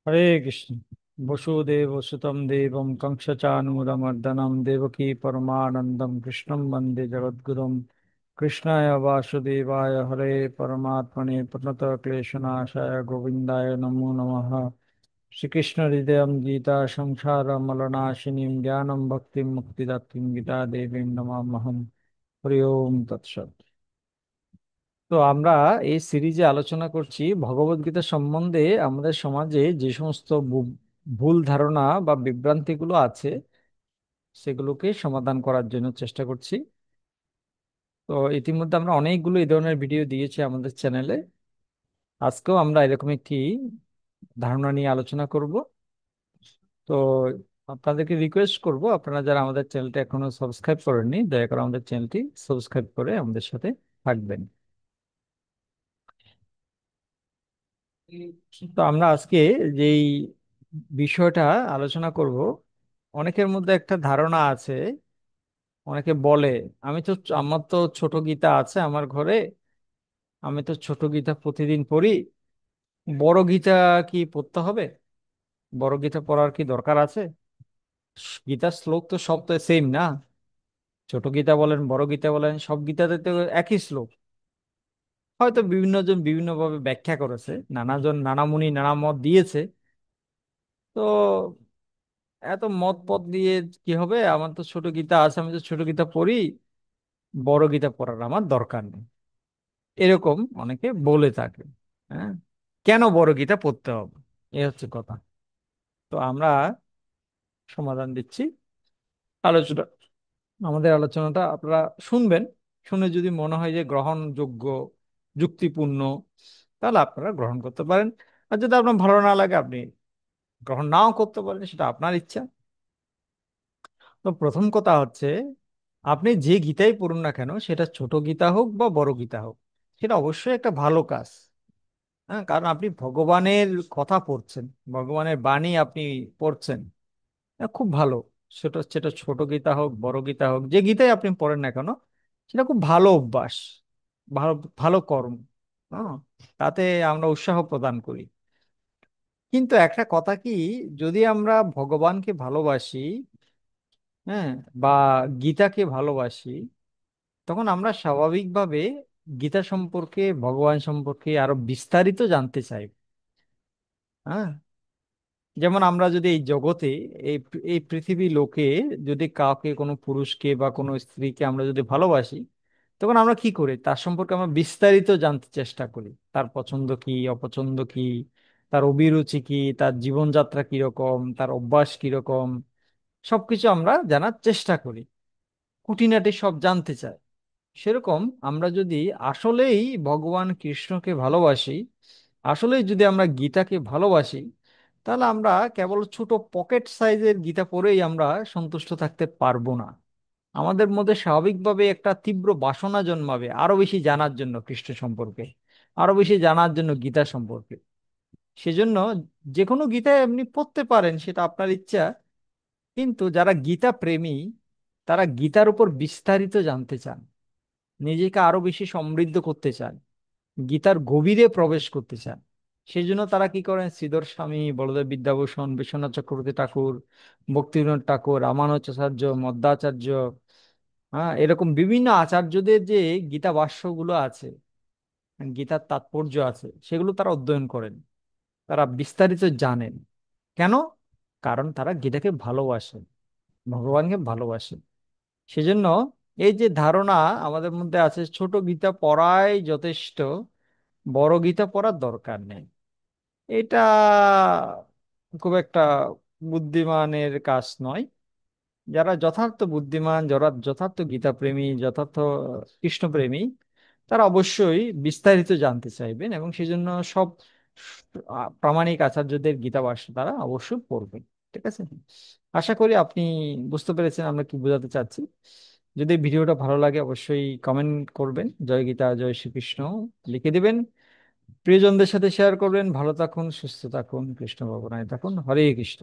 হরে কৃষ্ণ। বসুদেব সুতম দেবম কংসচানূরমর্দনম দেবকী পরমানন্দম কৃষ্ণম বন্দে জগদ্গুরুম। কৃষ্ণায় বাসুদেবায় হরে পরমাত্মনে প্রণত ক্লেশনাশায় গোবিন্দায় নমো নমঃ। শ্রীকৃষ্ণ হৃদয়ম গীতা সংসার মলনাশিনীম জ্ঞানম ভক্তিম মুক্তিদাত্রীম গীতা দেবীম নমাম্যহম। হরি ওম তৎসৎ। তো আমরা এই সিরিজে আলোচনা করছি ভগবদ গীতা সম্বন্ধে আমাদের সমাজে যে সমস্ত ভুল ধারণা বা বিভ্রান্তিগুলো আছে সেগুলোকে সমাধান করার জন্য চেষ্টা করছি। তো ইতিমধ্যে আমরা অনেকগুলো এই ধরনের ভিডিও দিয়েছি আমাদের চ্যানেলে। আজকেও আমরা এরকম একটি ধারণা নিয়ে আলোচনা করব। তো আপনাদেরকে রিকোয়েস্ট করব, আপনারা যারা আমাদের চ্যানেলটি এখনো সাবস্ক্রাইব করেননি, দয়া করে আমাদের চ্যানেলটি সাবস্ক্রাইব করে আমাদের সাথে থাকবেন। তো আমরা আজকে যেই বিষয়টা আলোচনা করব, অনেকের মধ্যে একটা ধারণা আছে। অনেকে বলে, আমার তো ছোট গীতা আছে আমার ঘরে, আমি তো ছোট গীতা প্রতিদিন পড়ি, বড় গীতা কি পড়তে হবে? বড় গীতা পড়ার কি দরকার আছে? গীতার শ্লোক তো সব তো সেম না। ছোট গীতা বলেন বড় গীতা বলেন, সব গীতাতে তো একই শ্লোক। হয়তো বিভিন্ন জন বিভিন্ন ভাবে ব্যাখ্যা করেছে, নানাজন নানা মুনি নানা মত দিয়েছে। তো এত মত পথ দিয়ে কি হবে? আমার তো ছোট গীতা আছে, আমি তো ছোট গীতা পড়ি, বড় গীতা পড়ার আমার দরকার নেই, এরকম অনেকে বলে থাকে। হ্যাঁ, কেন বড় গীতা পড়তে হবে, এ হচ্ছে কথা। তো আমরা সমাধান দিচ্ছি। আলোচনা আমাদের আলোচনাটা আপনারা শুনবেন, শুনে যদি মনে হয় যে গ্রহণযোগ্য, যুক্তিপূর্ণ, তাহলে আপনারা গ্রহণ করতে পারেন। আর যদি আপনার ভালো না লাগে, আপনি গ্রহণ নাও করতে পারেন, সেটা আপনার ইচ্ছা। তো প্রথম কথা হচ্ছে, আপনি যে গীতাই পড়ুন না কেন, সেটা ছোট গীতা হোক বা বড় গীতা হোক, সেটা অবশ্যই একটা ভালো কাজ। হ্যাঁ, কারণ আপনি ভগবানের কথা পড়ছেন, ভগবানের বাণী আপনি পড়ছেন। খুব ভালো। সেটা ছোট গীতা হোক বড় গীতা হোক, যে গীতাই আপনি পড়েন না কেন, সেটা খুব ভালো অভ্যাস, ভালো ভালো কর্ম। হ্যাঁ, তাতে আমরা উৎসাহ প্রদান করি। কিন্তু একটা কথা কি, যদি আমরা ভগবানকে ভালোবাসি, হ্যাঁ, বা গীতাকে ভালোবাসি, তখন আমরা স্বাভাবিকভাবে গীতা সম্পর্কে, ভগবান সম্পর্কে আরো বিস্তারিত জানতে চাই। হ্যাঁ, যেমন আমরা যদি এই জগতে, এই এই পৃথিবী লোকে, যদি কাউকে, কোনো পুরুষকে বা কোনো স্ত্রীকে আমরা যদি ভালোবাসি, তখন আমরা কি করি? তার সম্পর্কে আমরা বিস্তারিত জানতে চেষ্টা করি। তার পছন্দ কি, অপছন্দ কি, তার অভিরুচি কি, তার জীবনযাত্রা কিরকম, তার অভ্যাস কিরকম, সবকিছু আমরা জানার চেষ্টা করি, খুঁটিনাটি সব জানতে চাই। সেরকম আমরা যদি আসলেই ভগবান কৃষ্ণকে ভালোবাসি, আসলেই যদি আমরা গীতাকে ভালোবাসি, তাহলে আমরা কেবল ছোট পকেট সাইজের গীতা পড়েই আমরা সন্তুষ্ট থাকতে পারবো না। আমাদের মধ্যে স্বাভাবিকভাবে একটা তীব্র বাসনা জন্মাবে আরো বেশি জানার জন্য কৃষ্ণ সম্পর্কে, আরো বেশি জানার জন্য গীতা সম্পর্কে। সেজন্য যে কোনো গীতা এমনি পড়তে পারেন, সেটা আপনার ইচ্ছা। কিন্তু যারা গীতা প্রেমী, তারা গীতার উপর বিস্তারিত জানতে চান, নিজেকে আরো বেশি সমৃদ্ধ করতে চান, গীতার গভীরে প্রবেশ করতে চান। সেই জন্য তারা কি করেন, শ্রীধর স্বামী, বলদেব বিদ্যাভূষণ, বিশ্বনাথ চক্রবর্তী ঠাকুর, ভক্তিবিনোদ ঠাকুর, রামানুজাচার্য, মধ্বাচার্য, হ্যাঁ, এরকম বিভিন্ন আচার্যদের যে গীতা ভাষ্যগুলো আছে, গীতার তাৎপর্য আছে, সেগুলো তারা অধ্যয়ন করেন, তারা বিস্তারিত জানেন। কেন? কারণ তারা গীতাকে ভালোবাসেন, ভগবানকে ভালোবাসেন। সেজন্য এই যে ধারণা আমাদের মধ্যে আছে, ছোট গীতা পড়াই যথেষ্ট, বড় গীতা পড়ার দরকার নেই, এটা খুব একটা বুদ্ধিমানের কাজ নয়। যারা যথার্থ বুদ্ধিমান, যারা যথার্থ গীতাপ্রেমী, যথার্থ কৃষ্ণপ্রেমী, তারা অবশ্যই বিস্তারিত জানতে চাইবেন, এবং সেজন্য সব প্রামাণিক আচার্যদের গীতাভাষ্য তারা অবশ্যই পড়বেন। ঠিক আছে? আশা করি আপনি বুঝতে পেরেছেন আমরা কি বোঝাতে চাচ্ছি। যদি ভিডিওটা ভালো লাগে, অবশ্যই কমেন্ট করবেন, জয় গীতা জয় শ্রীকৃষ্ণ লিখে দিবেন। প্রিয়জনদের সাথে শেয়ার করবেন। ভালো থাকুন, সুস্থ থাকুন, কৃষ্ণ ভাবনায় থাকুন। হরে কৃষ্ণ।